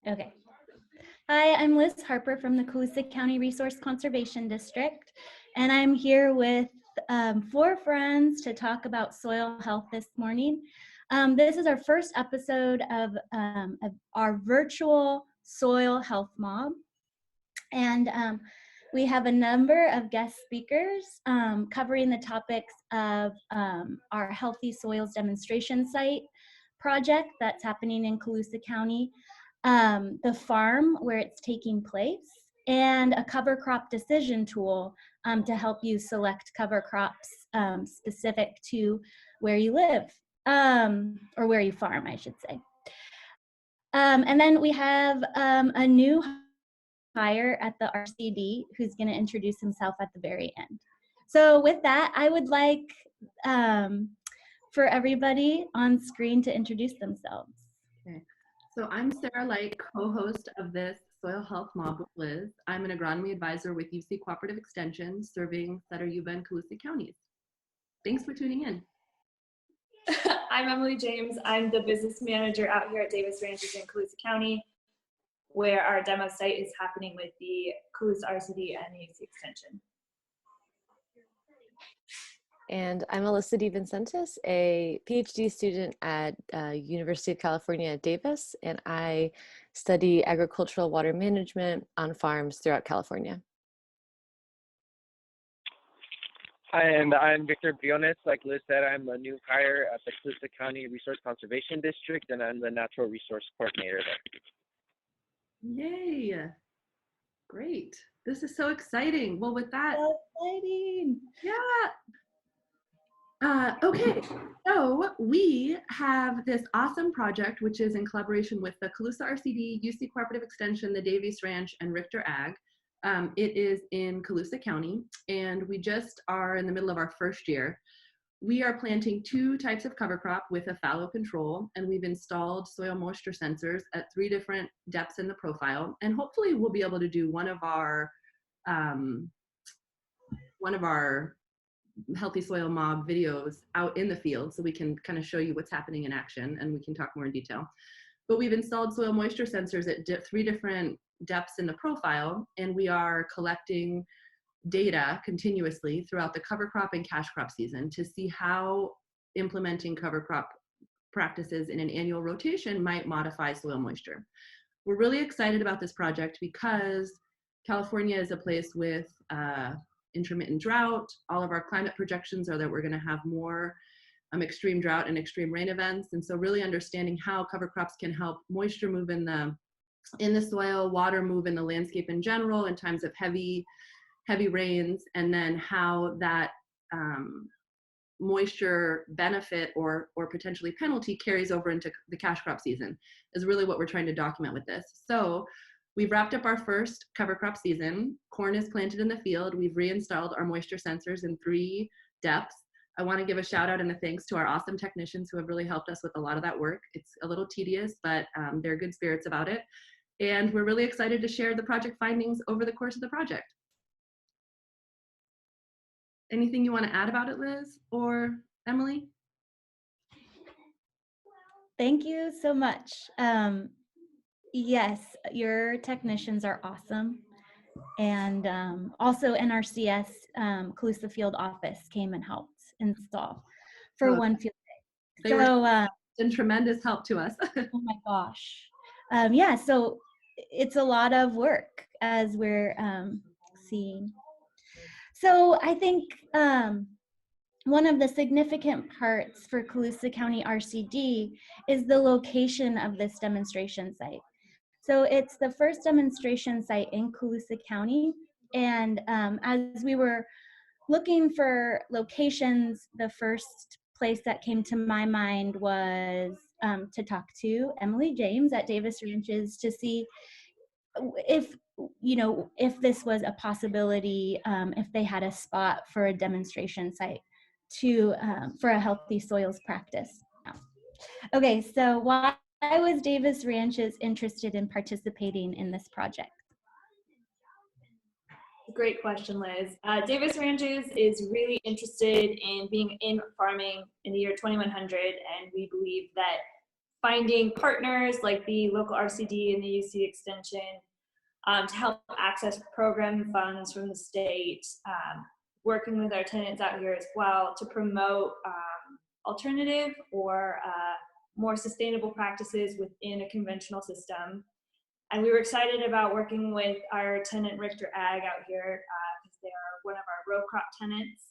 Okay. Hi, I'm Liz Harper from the Colusa County Resource Conservation District, and I'm here with 4 friends to talk about soil health this morning. This is our first episode of our virtual soil health mob, and we have a number of guest speakers covering the topics of our Healthy Soils Demonstration Site project that's happening in Colusa County, the farm where it's taking place, and a cover crop decision tool to help you select cover crops specific to where you live, or where you farm, I should say. And then we have a new hire at the RCD who's going to introduce himself at the very end. So with that, I would like for everybody on screen to introduce themselves. Okay. So I'm Sarah Light, co-host of this Soil Health Mob with Liz. I'm an agronomy advisor with UC Cooperative Extension, serving Sutter, Yuba, and Colusa counties. Thanks for tuning in. I'm Emily James. I'm the business manager out here at Davis Ranches in Colusa County, where our demo site is happening with the Colusa RCD and the UC Extension. And I'm Alyssa DeVincentis, a Ph.D. student at University of California at Davis, and I study agricultural water management on farms throughout California. Hi, and I'm Victor Briones. Like Liz said, I'm a new hire at the Colusa County Resource Conservation District, and I'm the Natural Resource Coordinator there. Yay! Great. This is so exciting. Well, with that, So exciting. yeah. Okay, so we have this awesome project, which is in collaboration with the Colusa RCD, UC Cooperative Extension, the Davis Ranch, and Richter Ag. It is in Colusa County, and we just are in the middle of our first year. We are planting 2 types of cover crop with a fallow control, and we've installed soil moisture sensors at 3 different depths in the profile, and hopefully we'll be able to do one of our Healthy Soil Mob videos out in the field, so we can kind of show you what's happening in action, and we can talk more in detail. But we've installed soil moisture sensors at 3 different depths in the profile, and we are collecting data continuously throughout the cover crop and cash crop season to see how implementing cover crop practices in an annual rotation might modify soil moisture. We're really excited about this project because California is a place with intermittent drought. All of our climate projections are that we're going to have more extreme drought and extreme rain events, and so really understanding how cover crops can help moisture move in the soil, water move in the landscape in general in times of heavy rains, and then how that moisture benefit or potentially penalty carries over into the cash crop season is really what we're trying to document with this. So we've wrapped up our first cover crop season. Corn is planted in the field. We've reinstalled our moisture sensors in 3 depths. I want to give a shout out and a thanks to our awesome technicians who have really helped us with a lot of that work. It's a little tedious, but they're good spirits about it. And we're really excited to share the project findings over the course of the project. Anything you want to add about it, Liz or Emily? Thank you so much. Yes, your technicians are awesome. And also NRCS Colusa Field Office came and helped install for one field day. They were in tremendous help to us. Oh my gosh. Yeah, so it's a lot of work as we're seeing. So I think one of the significant parts for Colusa County RCD is the location of this demonstration site. So it's the first demonstration site in Colusa County, and as we were looking for locations, the first place that came to my mind was to talk to Emily James at Davis Ranches to see if this was a possibility, if they had a spot for a demonstration site for a healthy soils practice. Okay, so why was Davis Ranches interested in participating in this project? Great question, Liz. Davis Ranches is really interested in being in farming in the year 2100, and we believe that finding partners like the local RCD and the UC Extension to help access program funds from the state, working with our tenants out here as well to promote alternative or more sustainable practices within a conventional system. And we were excited about working with our tenant Richter Ag out here because they are one of our row crop tenants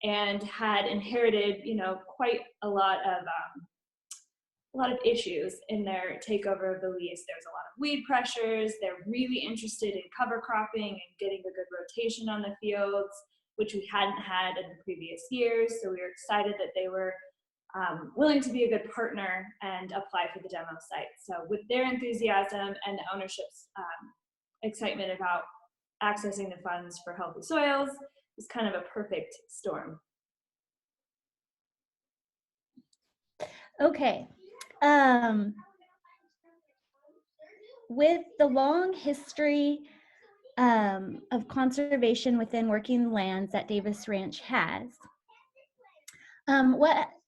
and had inherited, quite a lot of issues in their takeover of the lease. There's a lot of weed pressures. They're really interested in cover cropping and getting a good rotation on the fields, which we hadn't had in the previous years. So we were excited that they were willing to be a good partner and apply for the demo site. So with their enthusiasm and the ownership's excitement about accessing the funds for healthy soils, it's kind of a perfect storm. Okay. With the long history of conservation within working lands that Davis Ranch has,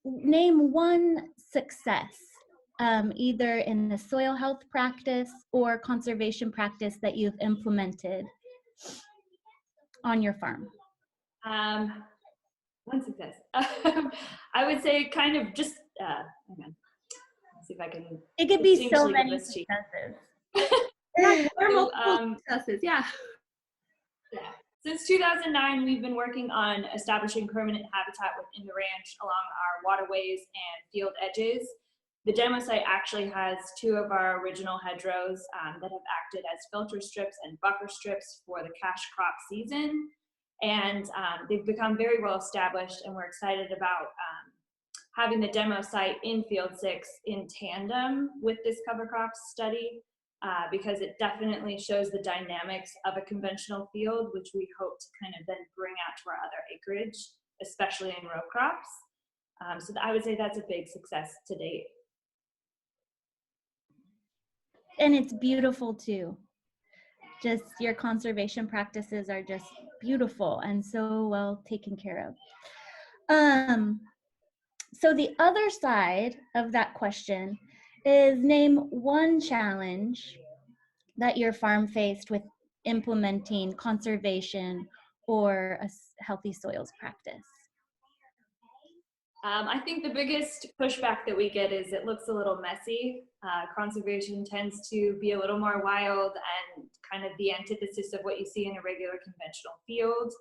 name one success, either in the soil health practice or conservation practice that you've implemented on your farm. One success. I would say kind of just, hang on, let's see if I can. It could be so distinctly many give this to you. successes. There are So, multiple successes, yeah. Since 2009, we've been working on establishing permanent habitat within the ranch along our waterways and field edges. The demo site actually has two of our original hedgerows that have acted as filter strips and buffer strips for the cash crop season. And they've become very well established, and we're excited about having the demo site in Field 6 in tandem with this cover crops study. Because it definitely shows the dynamics of a conventional field, which we hope to kind of then bring out to our other acreage, especially in row crops. So I would say that's a big success to date. And it's beautiful too. Just your conservation practices are just beautiful and so well taken care of. So the other side of that question is name one challenge that your farm faced with implementing conservation or a healthy soils practice. I think the biggest pushback that we get is it looks a little messy. Conservation tends to be a little more wild and kind of the antithesis of what you see in a regular conventional field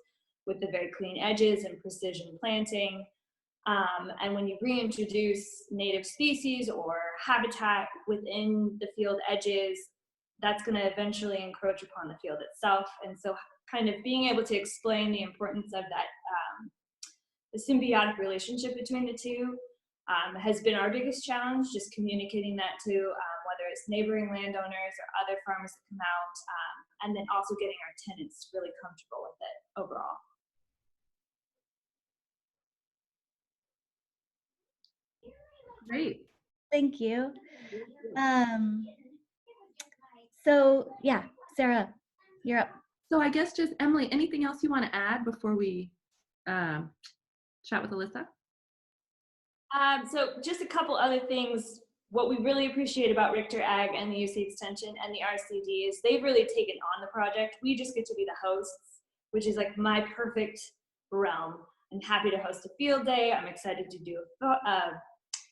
with the very clean edges and precision planting. And when you reintroduce native species or habitat within the field edges, that's going to eventually encroach upon the field itself. And so kind of being able to explain the importance of that, the symbiotic relationship between the two has been our biggest challenge, just communicating that to whether it's neighboring landowners or other farmers that come out, and then also getting our tenants really comfortable with it overall. Great. Thank you. So yeah, Sarah, you're up. So I guess just Emily, anything else you want to add before we chat with Alyssa? So just a couple other things. What we really appreciate about Richter Ag and the UC Extension and the RCD is they've really taken on the project. We just get to be the hosts, which is like my perfect realm. I'm happy to host a field day. I'm excited to do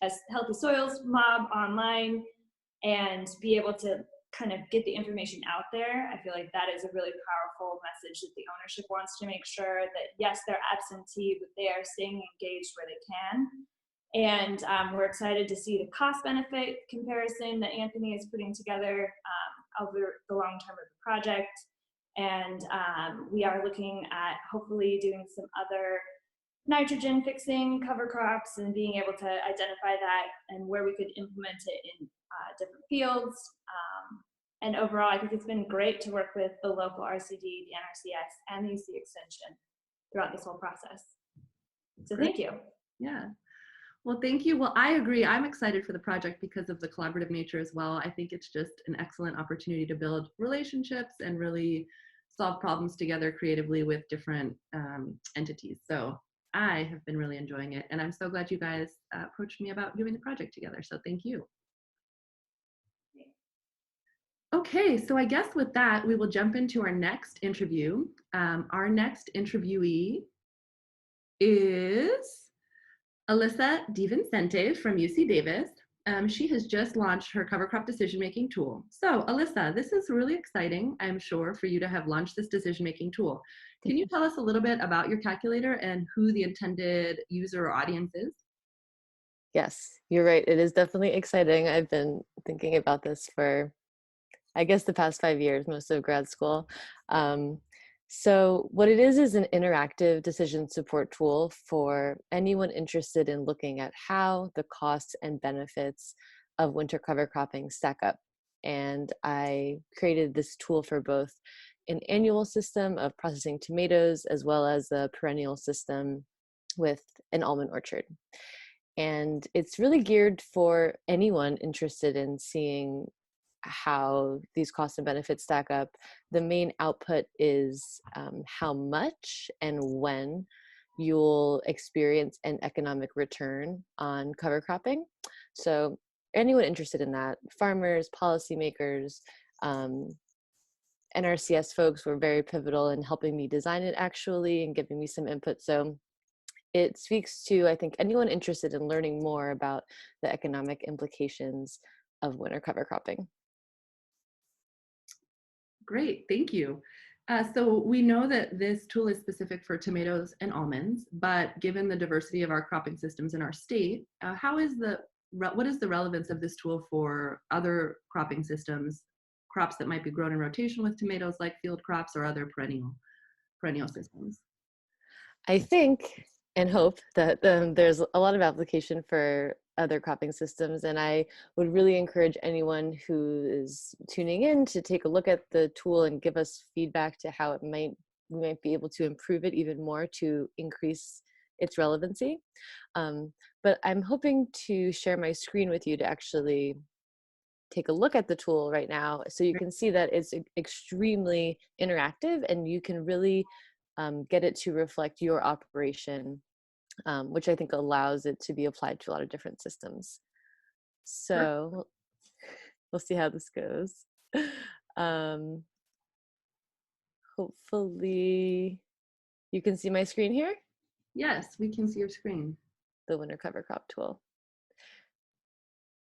a healthy soils mob online and be able to kind of get the information out there. I feel like that is a really powerful message that the ownership wants to make sure that yes, they're absentee, but they are staying engaged where they can. And we're excited to see the cost benefit comparison that Anthony is putting together over the long term of the project. And we are looking at hopefully doing some other nitrogen fixing cover crops and being able to identify that and where we could implement it in different fields. And overall, I think it's been great to work with the local RCD, the NRCS, and the UC Extension throughout this whole process. So Great. Thank you. Yeah. Well, thank you. Well, I agree. I'm excited for the project because of the collaborative nature as well. I think it's just an excellent opportunity to build relationships and really solve problems together creatively with different entities. So I have been really enjoying it. And I'm so glad you guys approached me about doing the project together. So thank you. Okay, so I guess with that, we will jump into our next interview. Our next interviewee is Alyssa DeVincentis from UC Davis. She has just launched her cover crop decision-making tool. So Alyssa, this is really exciting, I'm sure, for you to have launched this decision-making tool. Can you tell us a little bit about your calculator and who the intended user or audience is? Yes, you're right. It is definitely exciting. I've been thinking about this for, I guess, the past 5 years, most of grad school. So what it is an interactive decision support tool for anyone interested in looking at how the costs and benefits of winter cover cropping stack up. And I created this tool for both an annual system of processing tomatoes as well as a perennial system with an almond orchard. And it's really geared for anyone interested in seeing how these costs and benefits stack up. The main output is how much and when you'll experience an economic return on cover cropping. So anyone interested in that, farmers, policymakers, NRCS folks were very pivotal in helping me design it actually and giving me some input. So it speaks to, I think, anyone interested in learning more about the economic implications of winter cover cropping. Great, thank you. So we know that this tool is specific for tomatoes and almonds, but given the diversity of our cropping systems in our state, what is the relevance of this tool for other cropping systems, crops that might be grown in rotation with tomatoes like field crops or other perennial systems? I think and hope that there's a lot of application for other cropping systems, and I would really encourage anyone who is tuning in to take a look at the tool and give us feedback to how we might be able to improve it even more to increase its relevancy. But I'm hoping to share my screen with you to actually take a look at the tool right now so you can see that it's extremely interactive and you can really get it to reflect your operation, which I think allows it to be applied to a lot of different systems. So we'll see how this goes. Hopefully you can see my screen here. Yes, we can see your screen. The winter cover crop tool.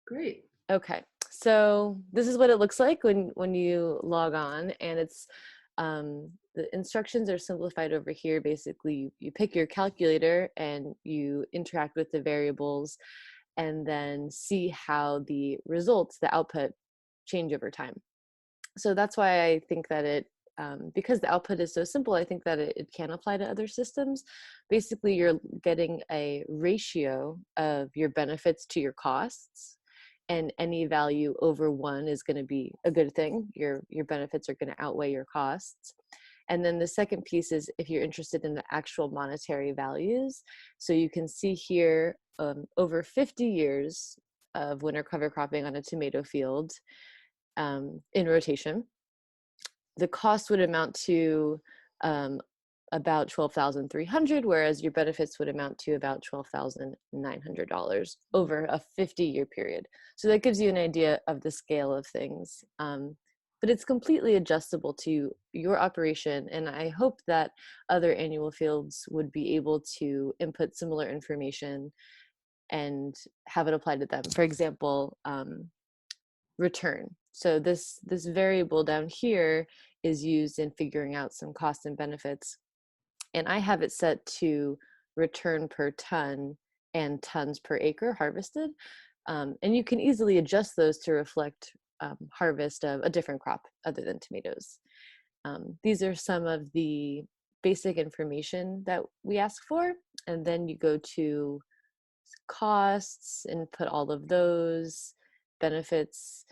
Great. Okay, so this is what it looks like when you log on, and it's the instructions are simplified over here. Basically, you pick your calculator and you interact with the variables and then see how the results, the output, change over time. So that's why I think that because the output is so simple, I think that it can apply to other systems. Basically, you're getting a ratio of your benefits to your costs, and any value over 1 is going to be a good thing. Your benefits are going to outweigh your costs. And then the second piece is if you're interested in the actual monetary values. So you can see here over 50 years of winter cover cropping on a tomato field in rotation, the cost would amount to about $12,300, whereas your benefits would amount to about $12,900 over a 50-year period. So that gives you an idea of the scale of things. But it's completely adjustable to your operation, and I hope that other annual fields would be able to input similar information and have it applied to them. For example, return. So this variable down here is used in figuring out some costs and benefits. And I have it set to return per ton and tons per acre harvested. And you can easily adjust those to reflect harvest of a different crop other than tomatoes. These are some of the basic information that we ask for. And then you go to costs and put all of those benefits.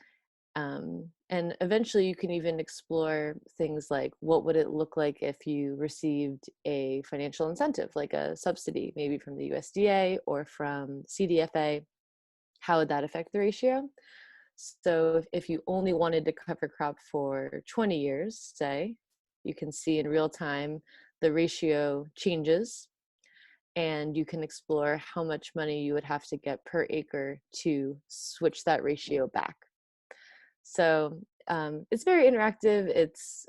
And eventually you can even explore things like what would it look like if you received a financial incentive, like a subsidy, maybe from the USDA or from CDFA. How would that affect the ratio? So if you only wanted to cover crop for 20 years, say, you can see in real time the ratio changes, and you can explore how much money you would have to get per acre to switch that ratio back. So it's very interactive. It's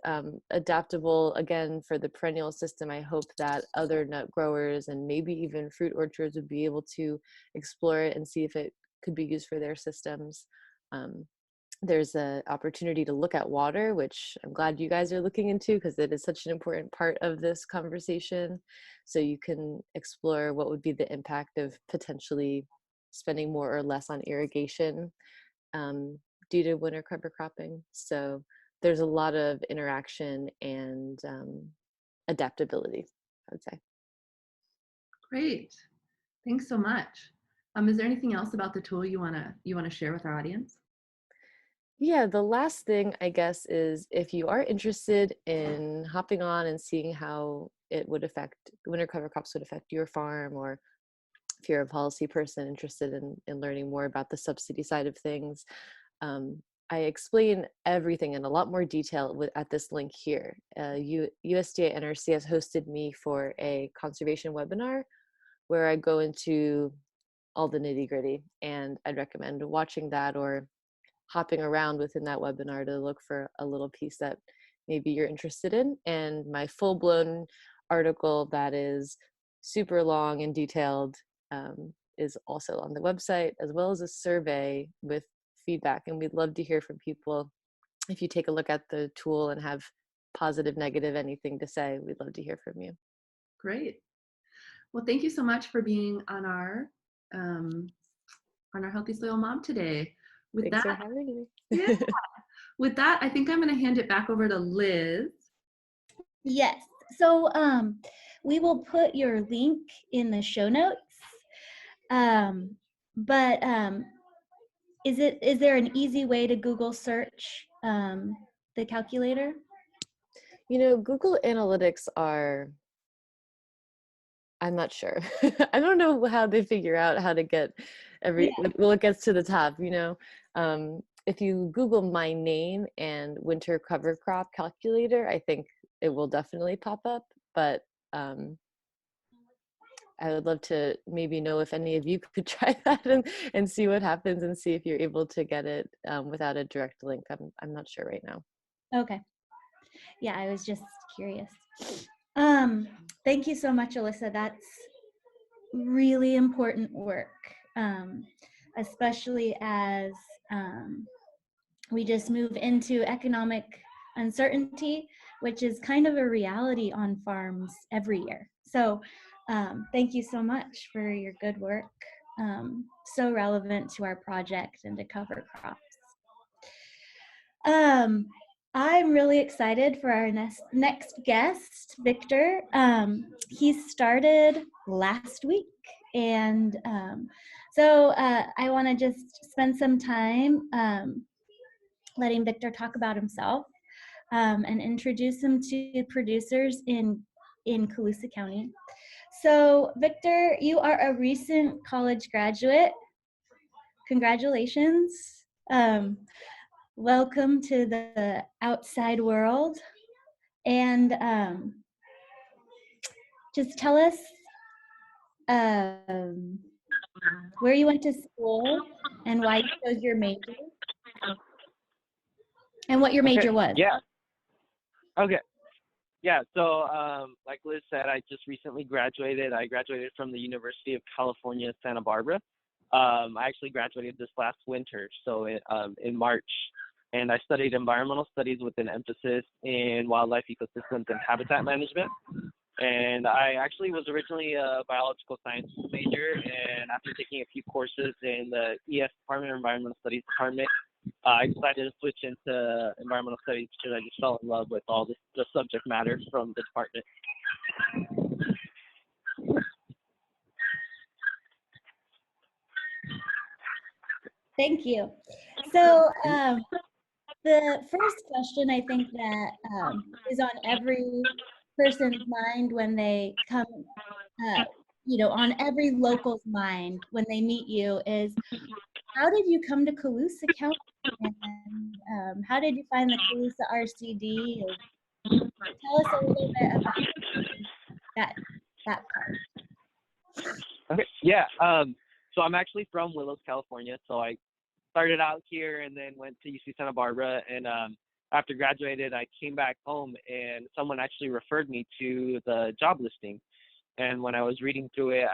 adaptable. Again, for the perennial system, I hope that other nut growers and maybe even fruit orchards would be able to explore it and see if it could be used for their systems. There's an opportunity to look at water, which I'm glad you guys are looking into because it is such an important part of this conversation. So you can explore what would be the impact of potentially spending more or less on irrigation due to winter cover cropping. So there's a lot of interaction and adaptability, I would say. Great. Thanks so much. Is there anything else about the tool you wanna share with our audience? Yeah, the last thing I guess is if you are interested in hopping on and seeing how it would affect winter cover crops would affect your farm, or if you're a policy person interested in learning more about the subsidy side of things, I explain everything in a lot more detail at this link here. USDA NRC has hosted me for a conservation webinar where I go into all the nitty gritty, and I'd recommend watching that or hopping around within that webinar to look for a little piece that maybe you're interested in. And my full-blown article that is super long and detailed is also on the website, as well as a survey with feedback. And we'd love to hear from people. If you take a look at the tool and have positive, negative, anything to say, we'd love to hear from you. Great. Well, thank you so much for being on our Healthy Soil Mom today. Thanks for having me. Yeah. With that, I think I'm going to hand it back over to Liz. Yes. So we will put your link in the show notes. But is there an easy way to Google search the calculator? You know, Google Analytics are, I'm not sure. I don't know how they figure out how to get well, it gets to the top, you know. If you Google my name and winter cover crop calculator, I think it will definitely pop up, but I would love to maybe know if any of you could try that and see what happens and see if you're able to get it without a direct link. I'm not sure right now. Okay. Yeah, I was just curious. Thank you so much, Alyssa. That's really important work, especially as we just move into economic uncertainty, which is kind of a reality on farms every year. So thank you so much for your good work. So relevant to our project and to cover crops. I'm really excited for our next guest, Victor. He started last week, and so I want to just spend some time letting Victor talk about himself and introduce him to producers in Colusa County. So Victor, you are a recent college graduate. Congratulations. Welcome to the outside world. And just tell us where you went to school and why you chose your major. And what your major was. Yeah. Okay. Yeah, so like Liz said, I just recently graduated. I graduated from the University of California, Santa Barbara. I actually graduated this last winter, so in March. And I studied environmental studies with an emphasis in wildlife ecosystems and habitat management. And I actually was originally a biological sciences major, and after taking a few courses in the ES department, Environmental Studies department, I decided to switch into environmental studies because I just fell in love with all the subject matter from the department. Thank you. So the first question I think that is on every person's mind when they come, on every local's mind when they meet you is, how did you come to Colusa County? And how did you find the Colusa RCD? Tell us a little bit about that part. Okay. Yeah. So I'm actually from Willows, California. So I started out here and then went to UC Santa Barbara. And after graduated, I came back home and someone actually referred me to the job listing. And when I was reading through it,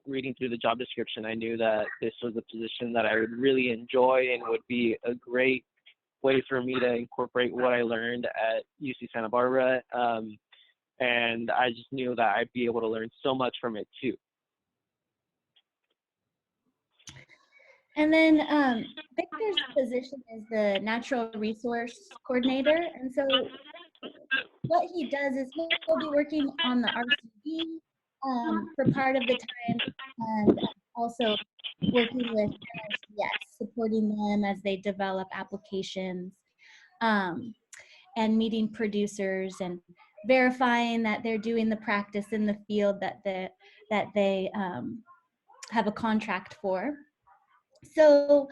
reading through the job description, I knew that this was a position that I would really enjoy and would be a great way for me to incorporate what I learned at UC Santa Barbara. And I just knew that I'd be able to learn so much from it too. And then Victor's position is the natural resource coordinator. And so what he does is he'll be working on the RCD for part of the time, and also working with NRCS, supporting them as they develop applications, and meeting producers and verifying that they're doing the practice in the field that they have a contract for. So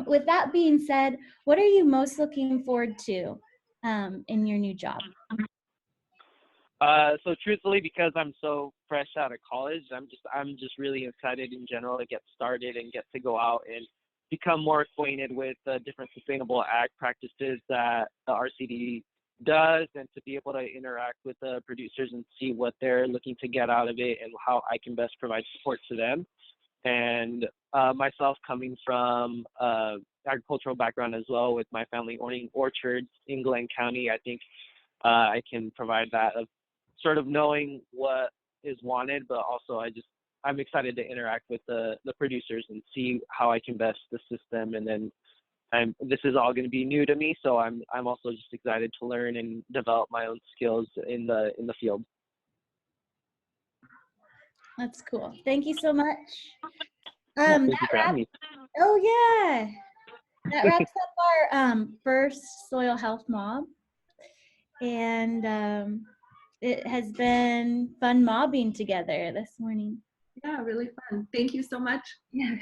with that being said, what are you most looking forward to in your new job? So truthfully, because I'm so fresh out of college, I'm just really excited in general to get started and get to go out and become more acquainted with the different sustainable ag practices that the RCD does, and to be able to interact with the producers and see what they're looking to get out of it and how I can best provide support to them. And myself coming from agricultural background as well, with my family owning orchards in Glenn County, I think I can provide that of sort of knowing what is wanted, but also I'm excited to interact with the producers and see how I can best assist them. And then this is all going to be new to me, so I'm also just excited to learn and develop my own skills in the field. That's cool. Thank you so much. Thank you for having me. Oh yeah, that wraps up our first soil health mob, and it has been fun mobbing together this morning. Yeah, really fun. Thank you so much. Yeah.